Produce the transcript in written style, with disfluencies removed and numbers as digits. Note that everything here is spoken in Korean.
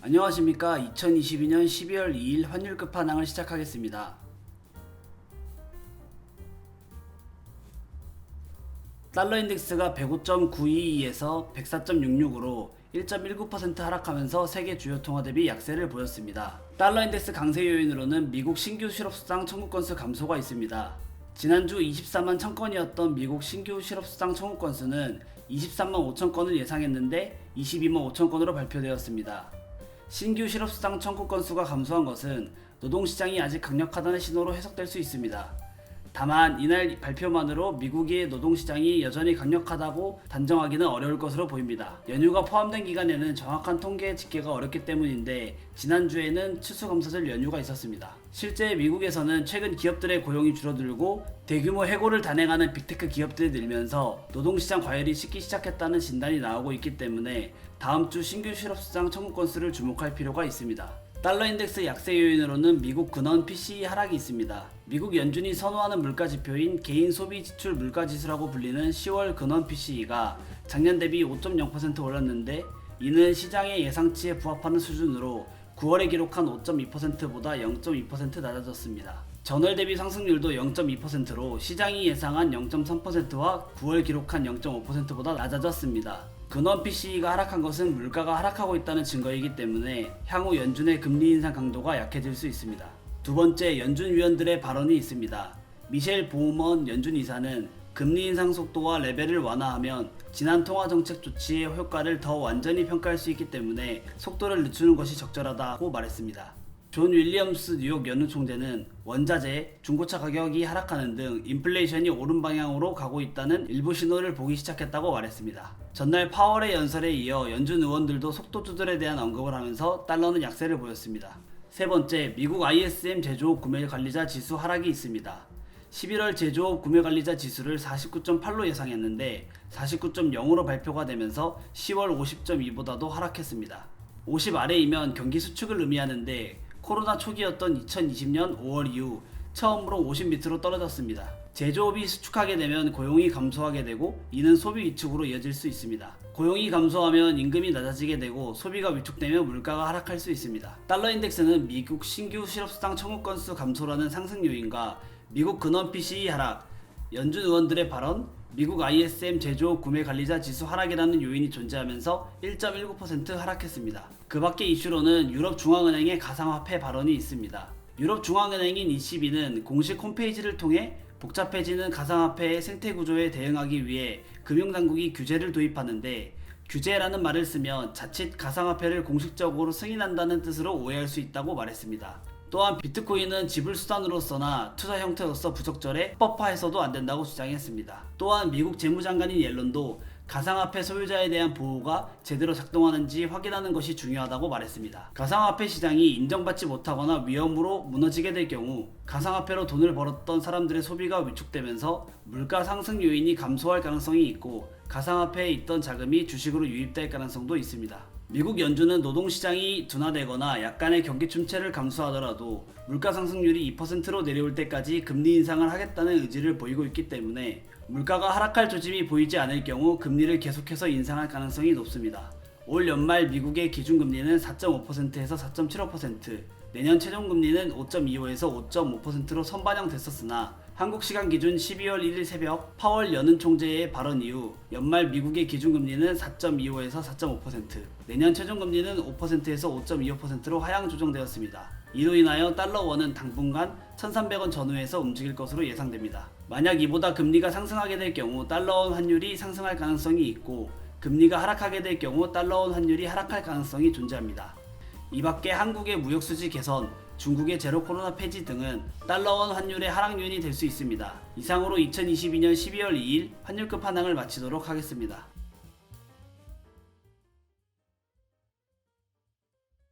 안녕하십니까. 2022년 12월 2일 환율 끝판왕을 시작하겠습니다. 달러 인덱스가 105.922에서 104.66으로 1.19% 하락하면서 세계 주요 통화 대비 약세를 보였습니다. 달러 인덱스 강세 요인으로는 미국 신규 실업수당 청구 건수 감소가 있습니다. 지난주 24만 1000건이었던 미국 신규 실업수당 청구 건수는 23만 5천 건을 예상했는데 22만 5천 건으로 발표되었습니다. 신규 실업수당 청구 건수가 감소한 것은 노동시장이 아직 강력하다는 신호로 해석될 수 있습니다. 다만 이날 발표만으로 미국의 노동시장이 여전히 강력하다고 단정하기는 어려울 것으로 보입니다. 연휴가 포함된 기간에는 정확한 통계 집계가 어렵기 때문인데 지난주에는 추수감사절 연휴가 있었습니다. 실제 미국에서는 최근 기업들의 고용이 줄어들고 대규모 해고를 단행하는 빅테크 기업들이 늘면서 노동시장 과열이 식기 시작했다는 진단이 나오고 있기 때문에 다음 주 신규 실업수당 청구 건수를 주목할 필요가 있습니다. 달러 인덱스 약세 요인으로는 미국 근원 PCE 하락이 있습니다. 미국 연준이 선호하는 물가지표인 개인 소비 지출 물가지수라고 불리는 10월 근원 PCE가 작년 대비 5.0% 올랐는데 이는 시장의 예상치에 부합하는 수준으로 9월에 기록한 5.2%보다 0.2% 낮아졌습니다. 전월 대비 상승률도 0.2%로 시장이 예상한 0.3%와 9월 기록한 0.5%보다 낮아졌습니다. 근원 PCE가 하락한 것은 물가가 하락하고 있다는 증거이기 때문에 향후 연준의 금리 인상 강도가 약해질 수 있습니다. 두 번째, 연준 위원들의 발언이 있습니다. 미셸 보우먼 연준 이사는 금리 인상 속도와 레벨을 완화하면 지난 통화정책 조치의 효과를 더 완전히 평가할 수 있기 때문에 속도를 늦추는 것이 적절하다고 말했습니다. 존 윌리엄스 뉴욕 연은 총재는 원자재, 중고차 가격이 하락하는 등 인플레이션이 오른 방향으로 가고 있다는 일부 신호를 보기 시작했다고 말했습니다. 전날 파월의 연설에 이어 연준 의원들도 속도 조절에 대한 언급을 하면서 달러는 약세를 보였습니다. 세 번째, 미국 ISM 제조업 구매관리자 지수 하락이 있습니다. 11월 제조업 구매관리자 지수를 49.8로 예상했는데 49.0으로 발표가 되면서 10월 50.2보다도 하락했습니다. 50 아래이면 경기 수축을 의미하는데 코로나 초기였던 2020년 5월 이후 처음으로 50 밑으로 떨어졌습니다. 제조업이 수축하게 되면 고용이 감소하게 되고 이는 소비 위축으로 이어질 수 있습니다. 고용이 감소하면 임금이 낮아지게 되고 소비가 위축되면 물가가 하락할 수 있습니다. 달러 인덱스는 미국 신규 실업수당 청구 건수 감소라는 상승 요인과 미국 근원 PCE 하락, 연준 의원들의 발언, 미국 ISM 제조업 구매관리자 지수 하락이라는 요인이 존재하면서 1.19% 하락했습니다. 그 밖의 이슈로는 유럽중앙은행의 가상화폐 발언이 있습니다. 유럽중앙은행인 ECB는 공식 홈페이지를 통해 복잡해지는 가상화폐의 생태구조에 대응하기 위해 금융당국이 규제를 도입하는데 규제라는 말을 쓰면 자칫 가상화폐를 공식적으로 승인한다는 뜻으로 오해할 수 있다고 말했습니다. 또한 비트코인은 지불 수단으로서나 투자 형태로서 부적절해 합법화해서도 안된다고 주장했습니다. 또한 미국 재무장관인 옐런도 가상화폐 소유자에 대한 보호가 제대로 작동하는지 확인하는 것이 중요하다고 말했습니다. 가상화폐 시장이 인정받지 못하거나 위험으로 무너지게 될 경우 가상화폐로 돈을 벌었던 사람들의 소비가 위축되면서 물가 상승 요인이 감소할 가능성이 있고 가상화폐에 있던 자금이 주식으로 유입될 가능성도 있습니다. 미국 연준은 노동시장이 둔화되거나 약간의 경기 침체를 감수하더라도 물가 상승률이 2%로 내려올 때까지 금리 인상을 하겠다는 의지를 보이고 있기 때문에 물가가 하락할 조짐이 보이지 않을 경우 금리를 계속해서 인상할 가능성이 높습니다. 올 연말 미국의 기준금리는 4.5%에서 4.75%, 내년 최종금리는 5.25에서 5.5%로 선반영됐었으나 한국 시간 기준 12월 1일 새벽 파월 연은 총재의 발언 이후 연말 미국의 기준금리는 4.25에서 4.5%, 내년 최종금리는 5%에서 5.25%로 하향 조정되었습니다. 이로 인하여 달러원은 당분간 1,300원 전후에서 움직일 것으로 예상됩니다. 만약 이보다 금리가 상승하게 될 경우 달러원 환율이 상승할 가능성이 있고 금리가 하락하게 될 경우 달러원 환율이 하락할 가능성이 존재합니다. 이 밖에 한국의 무역수지 개선, 중국의 제로 코로나 폐지 등은 달러원 환율의 하락 요인이 될 수 있습니다. 이상으로 2022년 12월 2일 환율 끝판왕을 마치도록 하겠습니다.